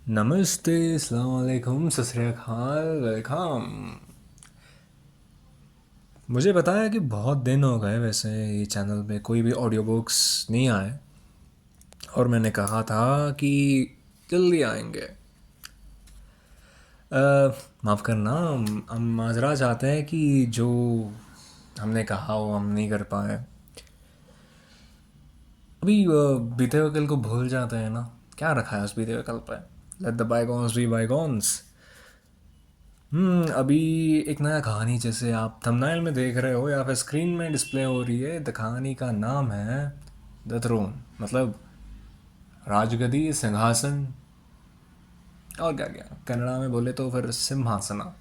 नमस्ते, अस्सलाम वालेकुम, सत श्री अकाल, वेलकम। मुझे पता है कि बहुत दिन हो गए वैसे ये चैनल पे कोई भी ऑडियो बुक्स नहीं आए, और मैंने कहा था कि जल्दी आएंगे। माफ़ करना, हम माजरा चाहते हैं कि जो हमने कहा वो हम नहीं कर पाए। अभी बीते हुए कल को भूल जाते हैं ना। क्या रखा है उस बीते हुए कल पे? Let the bygones be bygones. अभी एक नया कहानी, जैसे आप थंबनेल में देख रहे हो या फिर स्क्रीन में डिस्प्ले हो रही है, द कहानी का नाम है द थ्रोन, मतलब राजगद्दी, सिंहासन, और क्या क्या कन्नड़ा में बोले तो फिर सिंहासना।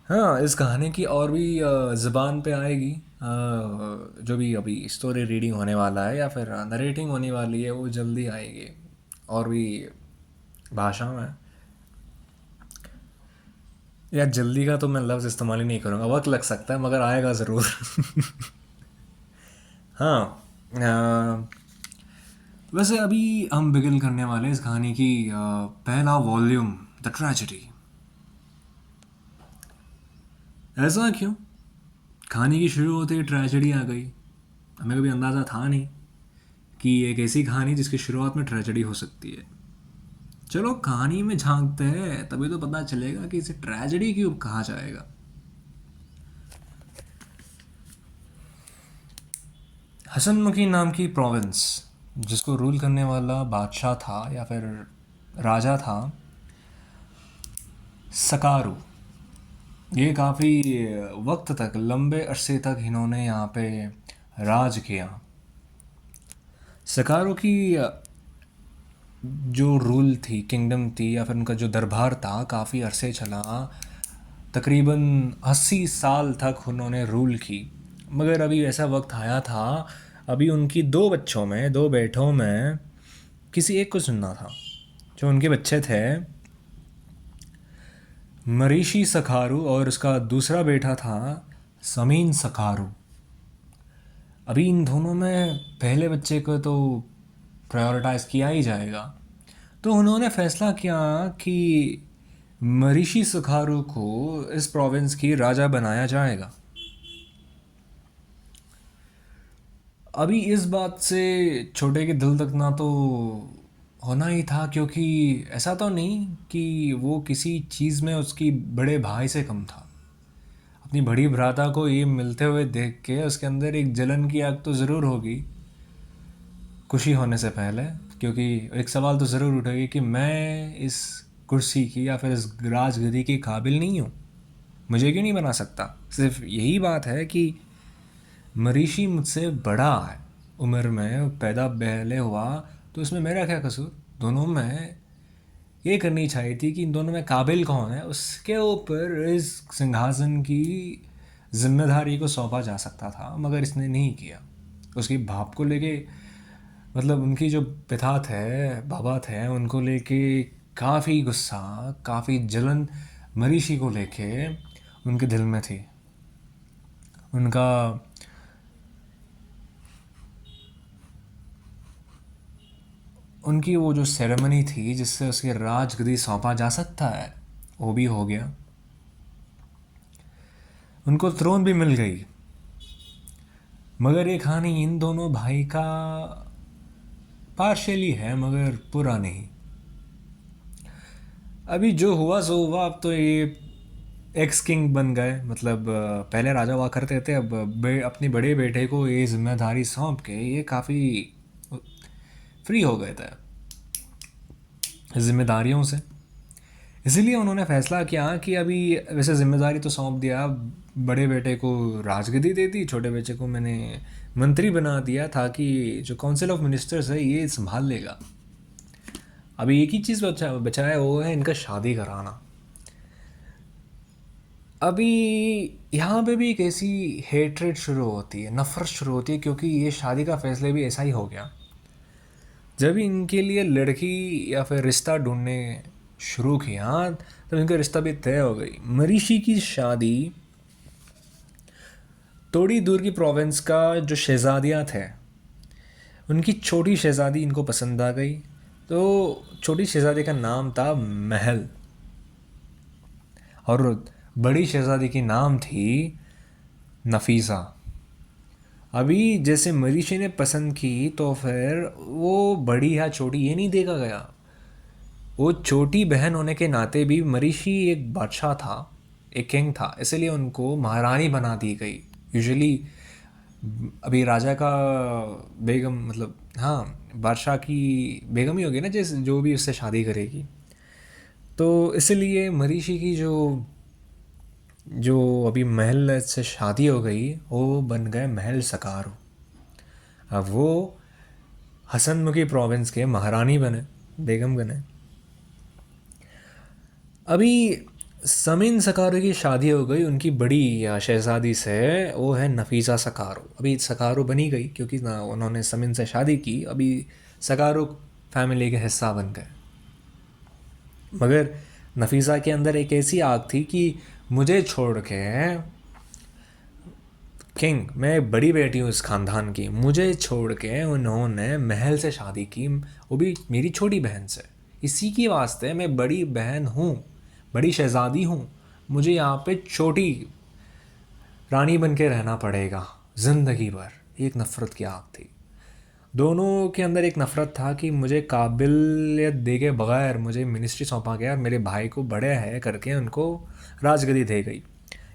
हाँ, इस कहानी की और भी ज़बान पे आएगी। जो भी अभी स्टोरी रीडिंग होने वाला है या फिर नरेटिंग होने वाली है वो जल्दी आएगी, और भी भाषा में। यार जल्दी का तो मैं लफ्ज़ इस्तेमाल ही नहीं करूँगा, वक्त लग सकता है मगर आएगा ज़रूर। हाँ। वैसे अभी हम बिगिन करने वाले हैं इस कहानी की पहला वॉल्यूम, द ट्रेजेडी। ऐसा क्यों? कहानी की शुरू होते ही ट्रेजेडी आ गई। हमें कभी अंदाज़ा था नहीं कि एक ऐसी कहानी जिसकी शुरुआत में ट्रेजेडी हो सकती है। चलो कहानी में झांकते हैं, तभी तो पता चलेगा कि इसे ट्रेजेडी क्यों कहा जाएगा। हसनमुखी नाम की प्रोविंस, जिसको रूल करने वाला बादशाह था या फिर राजा था सकारु। ये काफ़ी वक्त तक, लंबे अरसे तक इन्होंने यहाँ पे राज किया। सकारों की जो रूल थी, किंगडम थी या फिर उनका जो दरबार था, काफ़ी अरसे चला। तकरीबन 80 साल तक उन्होंने रूल की। मगर अभी ऐसा वक्त आया था, अभी उनकी दो बच्चों में, दो बेटों में किसी एक को चुनना था। जो उनके बच्चे थे मरीशी सखारू, और उसका दूसरा बेटा था समीन सखारू। अभी इन दोनों में पहले बच्चे को तो प्रायोरिटाइज़ किया ही जाएगा। तो उन्होंने फैसला किया कि मरीशी सखारू को इस प्रोविंस की राजा बनाया जाएगा। अभी इस बात से छोटे के दिल तक ना तो होना ही था, क्योंकि ऐसा तो नहीं कि वो किसी चीज़ में उसकी बड़े भाई से कम था। अपनी बड़ी भ्राता को ये मिलते हुए देख के उसके अंदर एक जलन की आग तो ज़रूर होगी, खुशी होने से पहले। क्योंकि एक सवाल तो ज़रूर उठेगी कि मैं इस कुर्सी की या फिर इस राजगद्दी के काबिल नहीं हूँ, मुझे क्यों नहीं बना सकता। सिर्फ यही बात है कि मरीशी मुझसे बड़ा है उम्र में, पैदा पहले हुआ, तो इसमें मेरा क्या कसूर। दोनों में ये करनी चाहिए थी कि इन दोनों में काबिल कौन है, उसके ऊपर इस सिंहासन की जिम्मेदारी को सौंपा जा सकता था, मगर इसने नहीं किया। उसकी बाप को लेके, मतलब उनकी जो पिता थे, बाबा थे, उनको लेके काफ़ी गुस्सा, काफ़ी जलन मरीशी को लेके उनके दिल में थी। उनका उनकी वो जो सेरेमनी थी जिससे उसकी राजगद्दी सौंपा जा सकता है, वो भी हो गया। उनको थ्रोन भी मिल गई। मगर ये कहानी इन दोनों भाई का पार्शियली है, मगर पूरा नहीं। अभी जो हुआ सो हुआ। अब तो ये एक्स किंग बन गए, मतलब पहले राजा हुआ करते थे, अब अपने बड़े बेटे को ये जिम्मेदारी सौंप के ये काफ़ी फ्री हो गए थे जिम्मेदारियों से। इसीलिए उन्होंने फैसला किया कि अभी वैसे जिम्मेदारी तो सौंप दिया, बड़े बेटे को राजगद्दी दे दी, छोटे बेटे को मैंने मंत्री बना दिया ताकि जो काउंसिल ऑफ मिनिस्टर्स है ये संभाल लेगा। अभी एक ही चीज़ बचा है, वो है इनका शादी कराना। अभी यहाँ पे भी एक ऐसी हेट्रेड शुरू होती है, नफ़रत शुरू होती है, क्योंकि ये शादी का फैसला भी ऐसा ही हो गया। जब इनके लिए लड़की या फिर रिश्ता ढूंढने शुरू किया, तब इनका रिश्ता भी तय हो गई। मरीशी की शादी थोड़ी दूर की प्रोविंस का जो शहजादियाँ थे, उनकी छोटी शहजादी इनको पसंद आ गई। तो छोटी शहज़ादी का नाम था महल, और बड़ी शहज़ादी की नाम थी नफीसा। अभी जैसे मरीशी ने पसंद की तो फिर वो बड़ी या छोटी ये नहीं देखा गया। वो छोटी बहन होने के नाते भी मरीशी एक बादशाह था, एक किंग था, इसलिए उनको महारानी बना दी गई। यूजुअली अभी राजा का बेगम, मतलब हाँ, बादशाह की बेगम ही होगी ना, जैसे जो भी उससे शादी करेगी। तो इसलिए मरीशी की जो जो अभी महल से शादी हो गई वो बन गए महल सकारो। अब वो हसनमुखी प्रोविंस के महारानी बने, बेगम बने। अभी समीन सकारो की शादी हो गई उनकी बड़ी शहज़ादी से, वो है नफीसा सकारो। अभी सकारो बनी गई क्योंकि ना उन्होंने समीन से शादी की, अभी सकारो फैमिली के हिस्सा बन गए। मगर नफीसा के अंदर एक ऐसी आग थी कि मुझे छोड़ के, किंग, मैं बड़ी बेटी हूँ इस ख़ानदान की, मुझे छोड़ के उन्होंने महल से शादी की, वो भी मेरी छोटी बहन से। इसी की वास्ते मैं बड़ी बहन हूँ, बड़ी शहज़ादी हूँ, मुझे यहाँ पे छोटी रानी बन के रहना पड़ेगा ज़िंदगी भर। एक नफ़रत की आग थी दोनों के अंदर। एक नफ़रत था कि मुझे काबिलियत दे के बग़ैर मुझे मिनिस्ट्री सौंपा गया और मेरे भाई को बड़े है करके उनको राजगद्दी दे गई।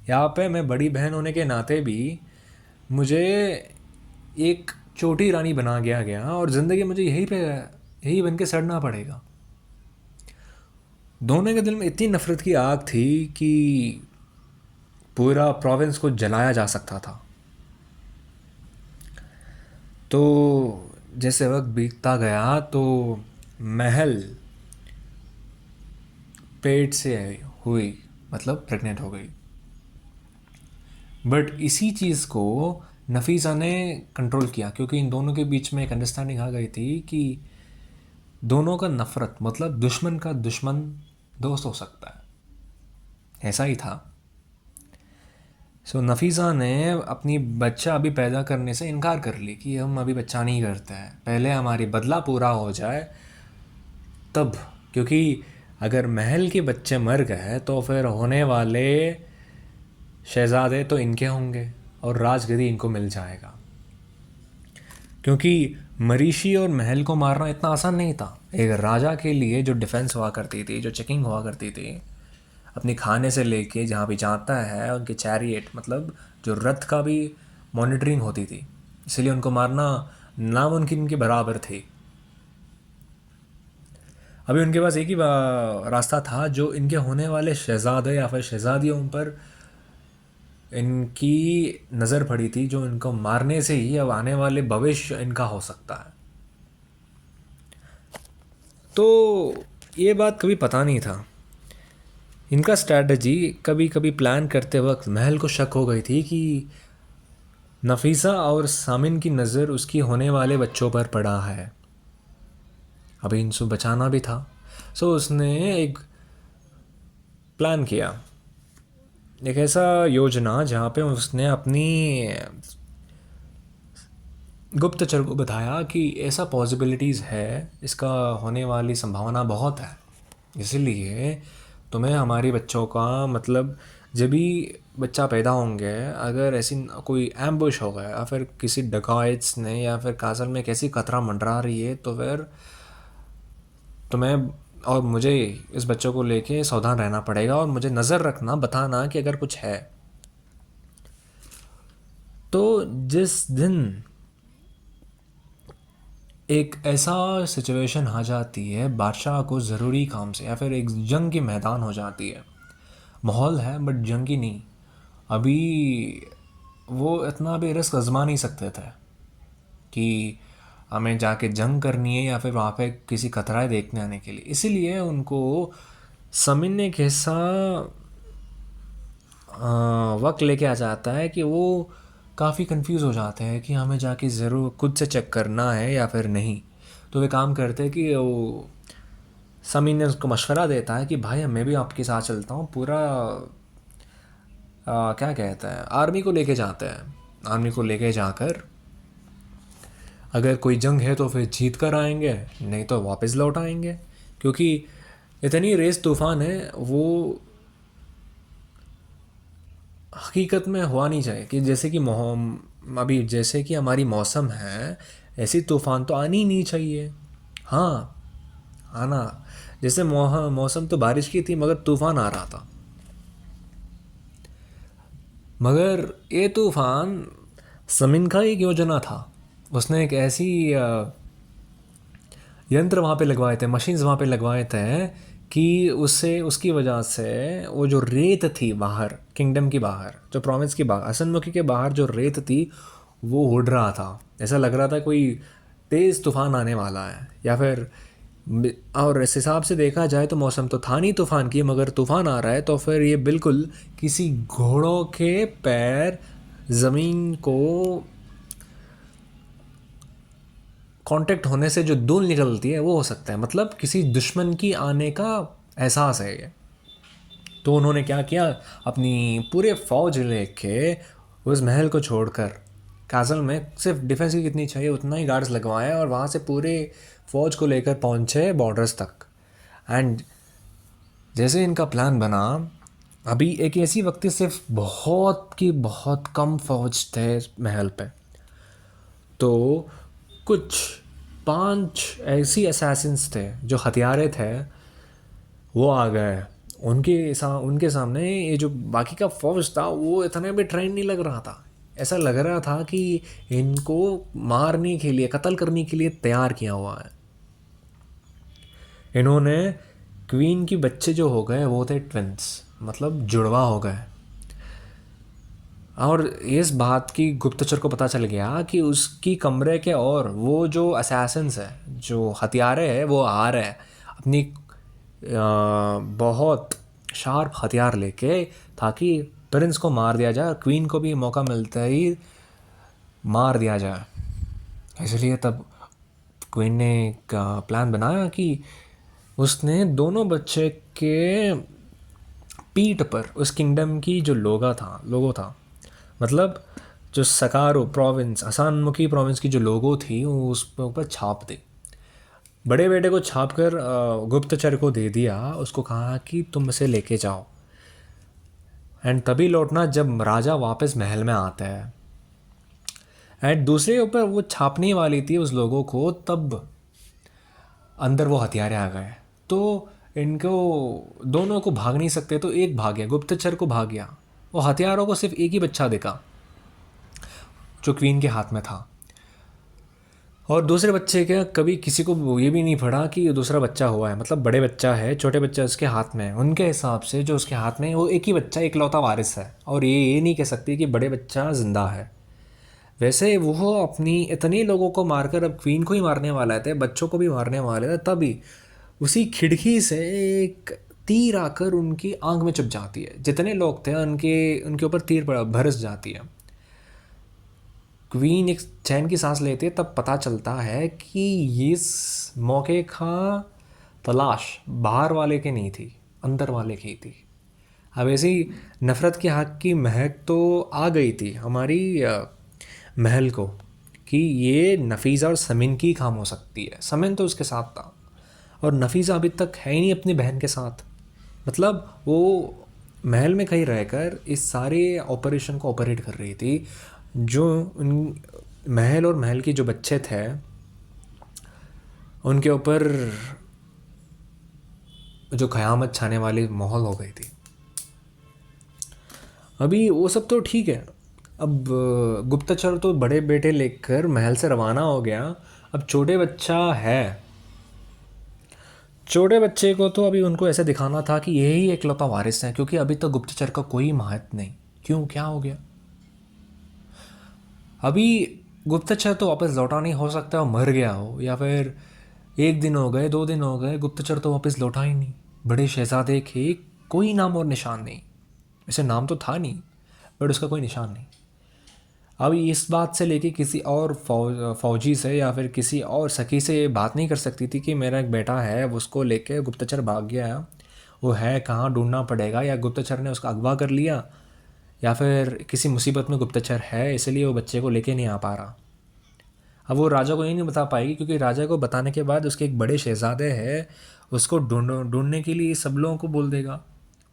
यहाँ पे मैं बड़ी बहन होने के नाते भी मुझे एक छोटी रानी बना गया और ज़िंदगी मुझे यही बन के सड़ना पड़ेगा। दोनों के दिल में इतनी नफ़रत की आग थी कि पूरा प्रोविंस को जलाया जा सकता था। तो जैसे वक्त बीतता गया तो महल पेट से हुई, मतलब प्रेग्नेंट हो गई। बट इसी चीज़ को नफीसा ने कंट्रोल किया क्योंकि इन दोनों के बीच में एक अंडरस्टैंडिंग आ गई थी कि दोनों का नफ़रत, मतलब दुश्मन का दुश्मन दोस्त हो सकता है, ऐसा ही था। सो नफीसा ने अपनी बच्चा अभी पैदा करने से इनकार कर ली कि हम अभी बच्चा नहीं करते हैं, पहले हमारी बदला पूरा हो जाए तब। क्योंकि अगर महल के बच्चे मर गए तो फिर होने वाले शहज़ादे तो इनके होंगे और राजगद्दी इनको मिल जाएगा। क्योंकि मरीशी और महल को मारना इतना आसान नहीं था। एक राजा के लिए जो डिफेंस हुआ करती थी, जो चेकिंग हुआ करती थी, अपने खाने से लेके जहाँ भी जाता है, उनके चैरियट, मतलब जो रथ का भी मॉनिटरिंग होती थी, इसलिए उनको मारना नामुमकिन के बराबर थी। अभी उनके पास एक ही रास्ता था, जो इनके होने वाले शहज़ादे या फिर शहज़ादियों पर इनकी नज़र पड़ी थी, जो इनको मारने से ही अब आने वाले भविष्य इनका हो सकता है। तो ये बात कभी पता नहीं था। इनका स्ट्रैटेजी कभी कभी प्लान करते वक्त महल को शक हो गई थी कि नफीसा और सामिन की नज़र उसकी होने वाले बच्चों पर पड़ा है, अभी इनसे बचाना भी था। सो उसने एक प्लान किया, एक ऐसा योजना जहाँ पे उसने अपनी गुप्तचर को बताया कि ऐसा पॉसिबिलिटीज़ है, इसका होने वाली संभावना बहुत है, इसलिए तुम्हें हमारी बच्चों का, मतलब जब भी बच्चा पैदा होंगे, अगर ऐसी कोई एम्बुश हो गया या फिर किसी डकैत्स ने या फिर कासल में कैसी खतरा मंडरा रही है, तो फिर तुम्हें और मुझे इस बच्चों को लेके सावधान रहना पड़ेगा और मुझे नज़र रखना, बताना कि अगर कुछ है। तो जिस दिन एक ऐसा सिचुएशन आ जाती है बादशाह को ज़रूरी काम से, या फिर एक जंग की मैदान हो जाती है, माहौल है बट जंग की नहीं, अभी वो इतना भी रिस्क आजमा नहीं सकते थे कि हमें जाके जंग करनी है या फिर वहाँ पे किसी खतरा देखने आने के लिए। इसीलिए उनको समझने के हिस्सा वक्त लेके आ जाता है कि वो काफ़ी कंफ्यूज हो जाते हैं कि हमें जाके ज़रूर खुद से चेक करना है या फिर नहीं। तो वे काम करते हैं कि वो समीन ने उसको मशवरा देता है कि भाई मैं भी आपके साथ चलता हूँ, पूरा क्या कहते हैं, आर्मी को लेके जाते हैं। आर्मी को लेके जाकर अगर कोई जंग है तो फिर जीत कर आएंगे, नहीं तो वापस लौट आएंगे। क्योंकि इतनी रेस तूफ़ान है वो हकीकत में हुआ नहीं चाहिए कि जैसे कि अभी जैसे कि हमारी मौसम है, ऐसी तूफ़ान तो आनी ही नहीं चाहिए। हाँ, आना। जैसे मौसम तो बारिश की थी मगर तूफ़ान आ रहा था। मगर ये तूफ़ान ज़मीन का एक योजना था। उसने एक ऐसी यंत्र वहाँ पे लगवाए थे, मशीन्स वहाँ पे लगवाए थे कि उससे उसकी वजह से वो जो रेत थी बाहर, किंगडम की बाहर, जो प्रोविंस की बाहर, हसनमुखी के बाहर जो रेत थी वो उड़ रहा था। ऐसा लग रहा था कोई तेज़ तूफ़ान आने वाला है या फिर और इस हिसाब से देखा जाए तो मौसम तो था नहीं तूफ़ान की, मगर तूफ़ान आ रहा है तो फिर ये बिल्कुल किसी घोड़ों के पैर ज़मीन को कांटेक्ट होने से जो धूल निकलती है वो हो सकता है, मतलब किसी दुश्मन की आने का एहसास है ये। तो उन्होंने क्या किया, अपनी पूरे फौज लेके उस महल को छोड़कर काजल में सिर्फ डिफेंस की कितनी चाहिए उतना ही गार्ड्स लगवाए और वहाँ से पूरे फौज को लेकर पहुँचे बॉर्डर्स तक। एंड जैसे इनका प्लान बना, अभी एक ऐसी वक्त सिर्फ बहुत की बहुत कम फौज थे महल पे, तो कुछ 5 ऐसी असैसिन्स थे जो हथियारे थे, वो आ गए। उनके सामने ये जो बाकी का फौज था वो इतना भी ट्रेंड नहीं लग रहा था। ऐसा लग रहा था कि इनको मारने के लिए, कत्ल करने के लिए तैयार किया हुआ है। इन्होंने क्वीन की बच्चे जो हो गए वो थे ट्विंस, मतलब जुड़वा हो गए। और इस बात की गुप्तचर को पता चल गया कि उसकी कमरे के और वो जो असैसिन्स है, जो हथियारे हैं, वो आ रहे हैं अपनी बहुत शार्प हथियार लेके, ताकि प्रिंस को मार दिया जाए और क्वीन को भी मौका मिलता ही मार दिया जाए। इसलिए तब क्वीन ने एक प्लान बनाया कि उसने दोनों बच्चे के पीठ पर उस किंगडम की जो लोगो था, मतलब जो सकारो प्रोविंस, हसनमुखी प्रोविंस की जो लोगो थी वो उस ऊपर छाप दी। बड़े बेटे को छाप कर गुप्तचर को दे दिया। उसको कहा कि तुम इसे लेके जाओ एंड तभी लौटना जब राजा वापस महल में आता है। एंड दूसरे ऊपर वो छापने वाली थी उस लोगों को, तब अंदर वो हथियारे आ गए। तो इनको दोनों को भाग नहीं सकते, तो एक भाग गया, गुप्तचर को भाग गया। वो हथियारों को सिर्फ एक ही बच्चा दिखा जो क्वीन के हाथ में था, और दूसरे बच्चे का कभी किसी को ये भी नहीं पड़ा कि ये दूसरा बच्चा हुआ है, मतलब बड़े बच्चा है, छोटे बच्चा उसके हाथ में है। उनके हिसाब से जो उसके हाथ में है वो एक ही बच्चा, इकलौता वारिस है, और ये नहीं कह सकती कि बड़े बच्चा ज़िंदा है। वैसे वो अपनी इतने लोगों को मारकर अब क्वीन को ही मारने वाला थे, बच्चों को भी मारने वाले थे, तभी उसी खिड़की से एक तीर आकर उनकी आंख में चुभ जाती है। जितने लोग थे उनके उनके ऊपर तीर बरस जाती है। क्वीन एक चैन की सांस लेती है, तब पता चलता है कि इस मौके का तलाश बाहर वाले के नहीं थी, अंदर वाले की थी। अब ऐसी नफ़रत की आग की महक तो आ गई थी हमारी महल को कि ये नफीज़ा और समिन की काम हो सकती है। समिन तो उसके साथ था और नफीज़ा अभी तक है ही नहीं अपनी बहन के साथ। मतलब वो महल में कहीं रहकर इस सारे ऑपरेशन को ऑपरेट कर रही थी। जो उन महल और महल के जो बच्चे थे उनके ऊपर जो क़यामत छाने वाली माहौल हो गई थी। अभी वो सब तो ठीक है। अब गुप्तचर तो बड़े बेटे लेकर महल से रवाना हो गया। अब छोटे बच्चा है, छोटे बच्चे को तो अभी उनको ऐसे दिखाना था कि यही एकलौता वारिस है, क्योंकि अभी तक गुप्तचर का कोई महत्व नहीं। क्यों, क्या हो गया? अभी गुप्तचर तो वापस लौटा नहीं, हो सकता है वो मर गया हो, या फिर 1 दिन हो गए, 2 दिन हो गए, गुप्तचर तो वापस लौटा ही नहीं। बड़े शहजादे के कोई नाम और निशान नहीं। वैसे नाम तो था नहीं, बट उसका कोई निशान नहीं। अब इस बात से लेके किसी और फौजी से या फिर किसी और सखी से ये बात नहीं कर सकती थी कि मेरा एक बेटा है, उसको लेके गुप्तचर भाग गया है, वो है कहाँ ढूंढना पड़ेगा, या गुप्तचर ने उसका अगवा कर लिया, या फिर किसी मुसीबत में गुप्तचर है इसलिए वो बच्चे को लेके नहीं आ पा रहा। अब वो राजा को ये नहीं बता पाएगी, क्योंकि राजा को बताने के बाद उसके एक बड़े शहजादे हैं, उसको ढूंढने के लिए सब लोगों को बोल देगा।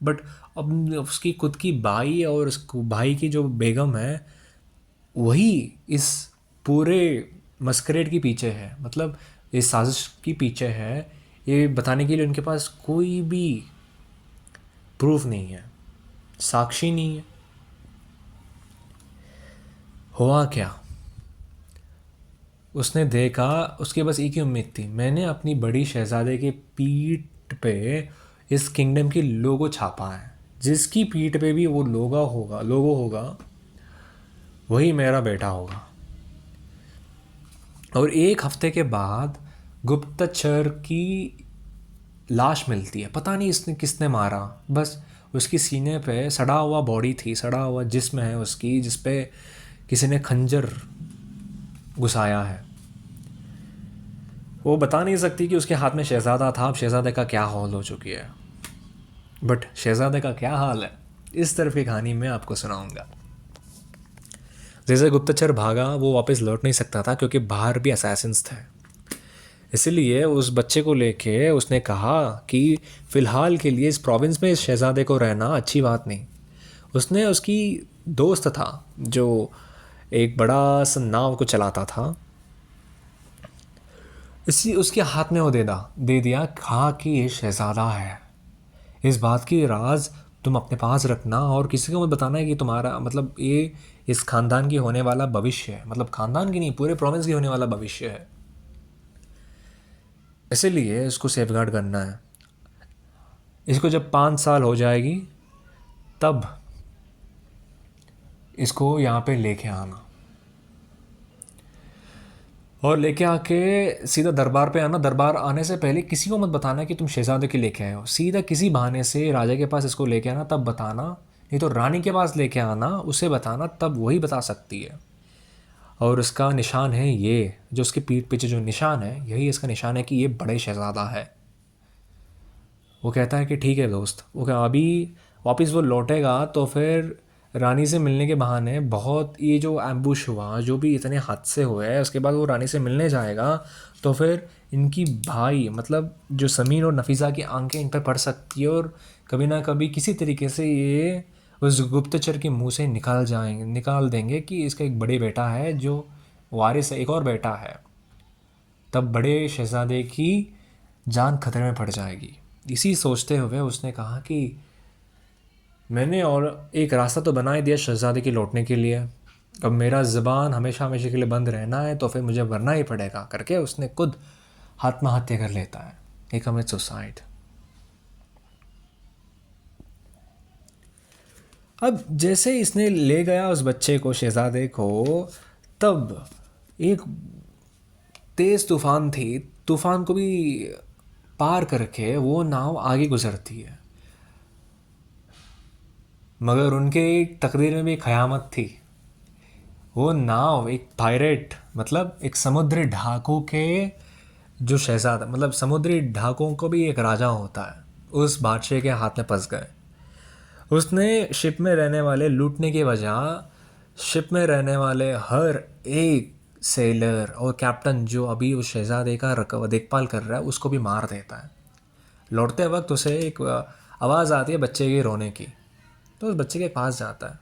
बट अब उसकी खुद की भाई और उसको भाई की जो बेगम है, वही इस पूरे मस्करेड के पीछे है, मतलब इस साजिश के पीछे है। ये बताने के लिए उनके पास कोई भी प्रूफ नहीं है, साक्षी नहीं है। हुआ क्या, उसने देखा, उसके बस एक ही उम्मीद थी, मैंने अपनी बड़ी शहजादे के पीठ पे इस किंगडम की लोगो छापा है, जिसकी पीठ पे भी वो लोगो होगा वही मेरा बेटा होगा। और एक हफ्ते के बाद गुप्तचर की लाश मिलती है, पता नहीं इसने किसने मारा, बस उसकी सीने पे सड़ा हुआ बॉडी थी, सड़ा हुआ जिस्म है उसकी, जिस पे किसी ने खंजर घुसाया है। वो बता नहीं सकती कि उसके हाथ में शहज़ादा था, अब शहज़ादे का क्या हाल हो चुकी है। बट शहज़ादे का क्या हाल है, इस तरफ की कहानी मैं आपको सुनाऊंगा। जैसे गुप्तचर भागा, वो वापस लौट नहीं सकता था, क्योंकि बाहर भी असैसिन्स थे। इसलिए उस बच्चे को लेके उसने कहा कि फ़िलहाल के लिए इस प्रोविंस में इस शहज़ादे को रहना अच्छी बात नहीं। उसने उसकी दोस्त था जो एक बड़ा सा नाव को चलाता था, इसी उसके हाथ में वो दे दिया, कहा कि ये शहज़ादा है, इस बात की राज तुम अपने पास रखना और किसी को मत बताना है कि तुम्हारा, मतलब ये इस ख़ानदान की होने वाला भविष्य है, मतलब ख़ानदान की नहीं, पूरे प्रोविंस की होने वाला भविष्य है। इसीलिए इसको सेफगार्ड करना है। इसको जब 5 साल हो जाएगी तब इसको यहाँ पे लेके आना, और लेके आके सीधा दरबार पे आना। दरबार आने से पहले किसी को मत बताना कि तुम शहजादे के लेके आए हो, सीधा किसी बहाने से राजा के पास इसको लेके आना, तब बताना। नहीं तो रानी के पास लेके आना, उसे बताना, तब वही बता सकती है। और उसका निशान है ये, जो उसके पीठ पीछे जो निशान है, यही इसका निशान है कि ये बड़े शहज़ादा है। वो कहता है कि ठीक है दोस्त। वो क्या, अभी वापस वो लौटेगा तो फिर रानी से मिलने के बहाने बहुत, ये जो एम्बुश हुआ, जो भी इतने हादसे हुए, उसके बाद वो रानी से मिलने जाएगा तो फिर इनकी भाई, मतलब जो समीर और नफीसा की आंखें इन पर पड़ सकती है, और कभी ना कभी किसी तरीके से ये उस गुप्तचर के मुंह से निकाल देंगे कि इसका एक बड़े बेटा है जो वारिस है, एक और बेटा है। तब बड़े शहज़ादे की जान खतरे में पड़ जाएगी। इसी सोचते हुए उसने कहा कि मैंने और एक रास्ता तो बना ही दिया शहज़ादे के लौटने के लिए, अब मेरा ज़बान हमेशा हमेशा के लिए बंद रहना है तो फिर मुझे मरना ही पड़ेगा, करके उसने खुद आत्महत्या कर लेता है, ही कमिट सुसाइड। अब जैसे इसने ले गया उस बच्चे को, शहज़ादे को, तब एक तेज़ तूफ़ान थी, तूफ़ान को भी पार करके वो नाव आगे गुजरती है। मगर उनके एक तकदीर में भी एक क़यामत थी। वो नाव एक पायरेट, मतलब एक समुद्री ढाकू के जो शहज़ादा, मतलब समुद्री ढाकों को भी एक राजा होता है, उस बादशाह के हाथ में फंस गए। उसने शिप में रहने वाले, लूटने के बजाय शिप में रहने वाले हर एक सेलर और कैप्टन जो अभी उस शहज़ादे का देखभाल कर रहा है, उसको भी मार देता है। लौटते वक्त उसे एक आवाज़ आती है बच्चे के रोने की, तो उस बच्चे के पास जाता है।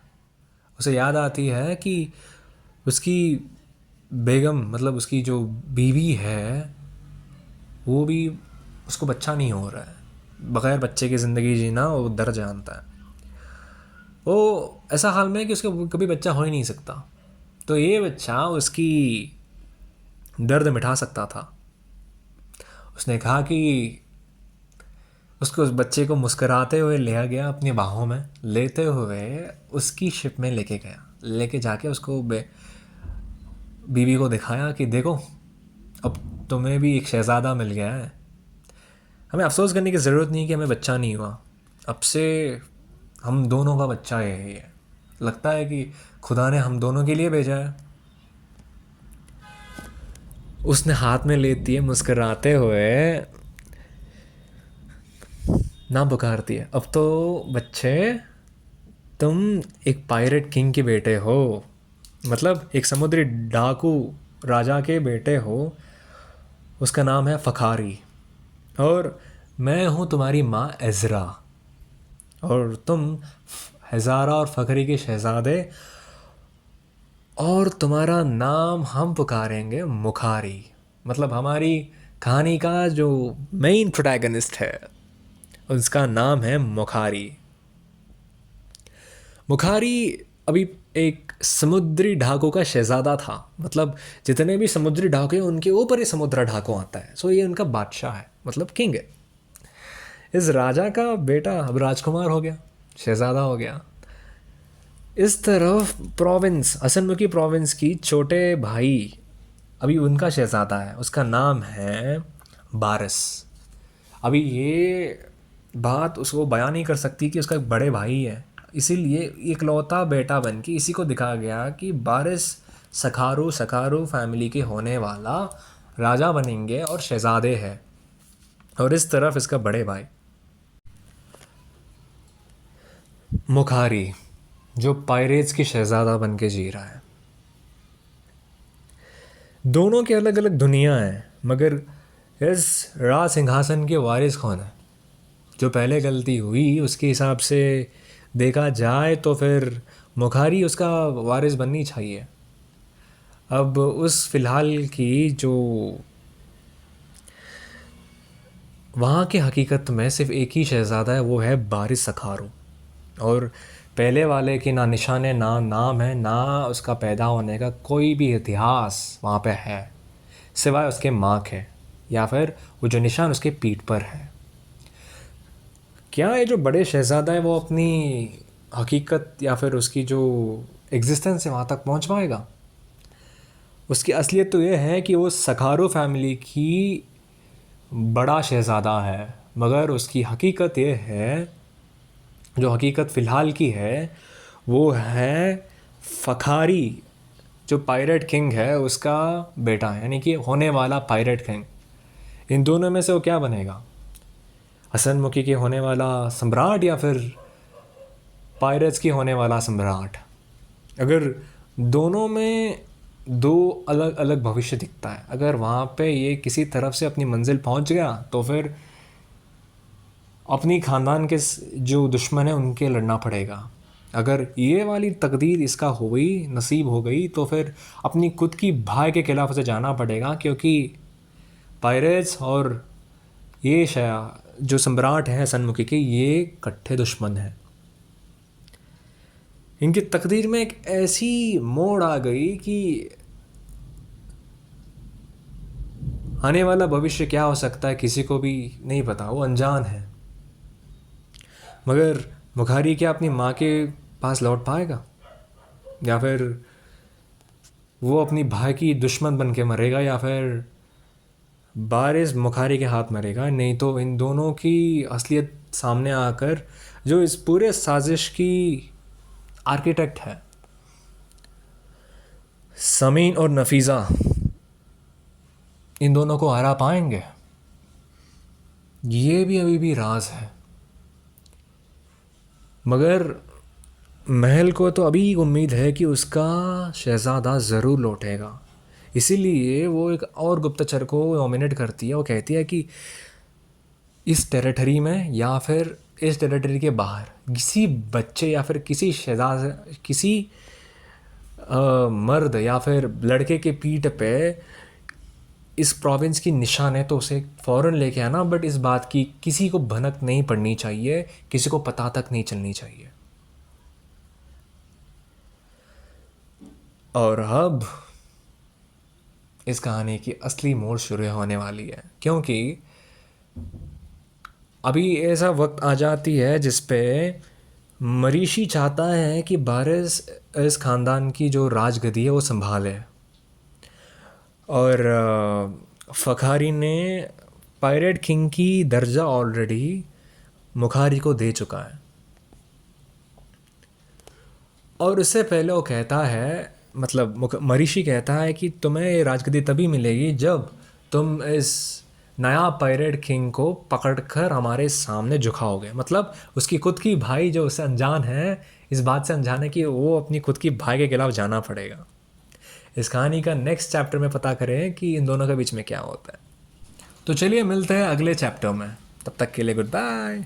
उसे याद आती है कि उसकी बेगम, मतलब उसकी जो बीवी है, वो भी, उसको बच्चा नहीं हो रहा है, बग़ैर बच्चे की ज़िंदगी जीना वो दर्द जानता है। वो ऐसा हाल में है कि उसका कभी बच्चा हो ही नहीं सकता, तो ये बच्चा उसकी दर्द मिटा सकता था। उसने कहा कि उसको, उस बच्चे को मुस्कराते हुए लिया गया अपनी बाहों में, लेते हुए उसकी शिप में लेके गया, लेके जाके उसको बीवी को दिखाया कि देखो, अब तुम्हें भी एक शहज़ादा मिल गया है, हमें अफसोस करने की ज़रूरत नहीं कि हमें बच्चा नहीं हुआ, अब से हम दोनों का बच्चा यही है, लगता है कि खुदा ने हम दोनों के लिए भेजा है। उसने हाथ में लेती है, मुस्कराते हुए ना पुकारती है, अब तो बच्चे तुम एक पायरेट किंग के बेटे हो, मतलब एक समुद्री डाकू राजा के बेटे हो, उसका नाम है फ़खारी, और मैं हूँ तुम्हारी माँ एज़रा, और तुम हज़ारा और फ़खरी के शहज़ादे, और तुम्हारा नाम हम पुकारेंगे मुखारी। मतलब हमारी कहानी का जो मेन प्रोटैगनिस्ट है उसका नाम है मुखारी। मुखारी अभी एक समुद्री ढाकों का शहज़ादा था। मतलब जितने भी समुद्री ढाके हैं उनके ऊपर ये समुद्री ढाकों आता है, सो ये उनका बादशाह है, मतलब किंग है। इस राजा का बेटा अब राजकुमार हो गया, शहज़ादा हो गया। इस तरफ प्रोविंस, हसनमुखी प्रोविंस की छोटे भाई, अभी उनका शहज़ादा है, उसका नाम है बारस। अभी ये बात उसको बयान नहीं कर सकती कि उसका एक बड़े भाई है, इसीलिए इकलौता बेटा बन के इसी को दिखाया गया कि बारिस सखारू सखारू फैमिली के होने वाला राजा बनेंगे और शहज़ादे हैं। और इस तरफ इसका बड़े भाई मुखारी, जो पायरेट्स की शहज़ादा बन के जी रहा है। दोनों की अलग अलग दुनिया है, मगर इस राज सिंहासन के वारिस कौन है? जो पहले गलती हुई उसके हिसाब से देखा जाए तो फिर मुखारी उसका वारिस बननी चाहिए। अब उस फ़िलहाल की जो वहाँ की हकीकत में सिर्फ एक ही शहज़ादा है, वो है बारिस सखारू। और पहले वाले की ना निशान है, ना नाम है, ना उसका पैदा होने का कोई भी इतिहास वहाँ पे है, सिवाय उसके माँ के, या फिर वो जो निशान उसके पीठ पर है। क्या ये जो बड़े शहज़ादा है वो अपनी हकीकत या फिर उसकी जो एग्जिस्टेंस है वहाँ तक पहुँच पाएगा? उसकी असलियत तो ये है कि वो सखारो फैमिली की बड़ा शहज़ादा है, मगर उसकी हकीकत ये है, जो हकीकत फ़िलहाल की है वो है फ़खारी, जो पायरेट किंग है उसका बेटा है, यानी कि होने वाला पायरेट किंग। इन दोनों में से वो क्या बनेगा? हसनमुखी के होने वाला सम्राट या फिर पायरेट्स की होने वाला सम्राट? अगर दोनों में दो अलग अलग भविष्य दिखता है, अगर वहाँ पे ये किसी तरफ से अपनी मंजिल पहुँच गया तो फिर अपनी ख़ानदान के जो दुश्मन है उनके लड़ना पड़ेगा। अगर ये वाली तकदीर इसका हो गई, नसीब हो गई, तो फिर अपनी खुद की भाई के खिलाफ उसे जाना पड़ेगा, क्योंकि पायरेट्स और ये जो सम्राट हैं सनमुखी के, ये कट्ठे दुश्मन हैं। इनकी तकदीर में एक ऐसी मोड़ आ गई कि आने वाला भविष्य क्या हो सकता है किसी को भी नहीं पता, वो अनजान है। मगर मुखारी क्या अपनी माँ के पास लौट पाएगा, या फिर वो अपनी भाई की दुश्मन बन के मरेगा, या फिर बारिस मुखारी के हाथ मरेगा? नहीं तो इन दोनों की असलियत सामने आकर जो इस पूरे साजिश की आर्किटेक्ट है, समीन और नफीज़ा, इन दोनों को हरा पाएंगे? ये भी अभी भी राज है। मगर महल को तो अभी उम्मीद है कि उसका शहज़ादा ज़रूर लौटेगा, इसीलिए वो एक और गुप्तचर को नॉमिनेट करती है। वो कहती है कि इस टेरिटरी में या फिर इस टेरिटरी के बाहर किसी बच्चे या फिर किसी शहज़ादा, किसी मर्द या फिर लड़के के पीठ पे इस प्रोविंस की निशान है तो उसे फ़ौरन लेके आना, बट इस बात की किसी को भनक नहीं पड़नी चाहिए, किसी को पता तक नहीं चलनी चाहिए। और अब इस कहानी की असली मोड़ शुरू होने वाली है, क्योंकि अभी ऐसा वक्त आ जाती है जिस पे मरीशी चाहता है कि बारिस इस ख़ानदान की जो राजगद्दी है वो संभाले, और फ़खारी ने पायरेट किंग की दर्जा ऑलरेडी मुखारी को दे चुका है। और उससे पहले वो कहता है, मतलब मरीशी कहता है कि तुम्हें राजगद्दी तभी मिलेगी जब तुम इस नया पायरेट किंग को पकड़कर हमारे सामने झुकाओगे। मतलब उसकी खुद की भाई जो उससे अनजान है, इस बात से अनजान है कि वो अपनी खुद की भाई के खिलाफ जाना पड़ेगा। इस कहानी का नेक्स्ट चैप्टर में पता करें कि इन दोनों के बीच में क्या होता है। तो चलिए मिलते हैं अगले चैप्टर में, तब तक के लिए गुड बाय।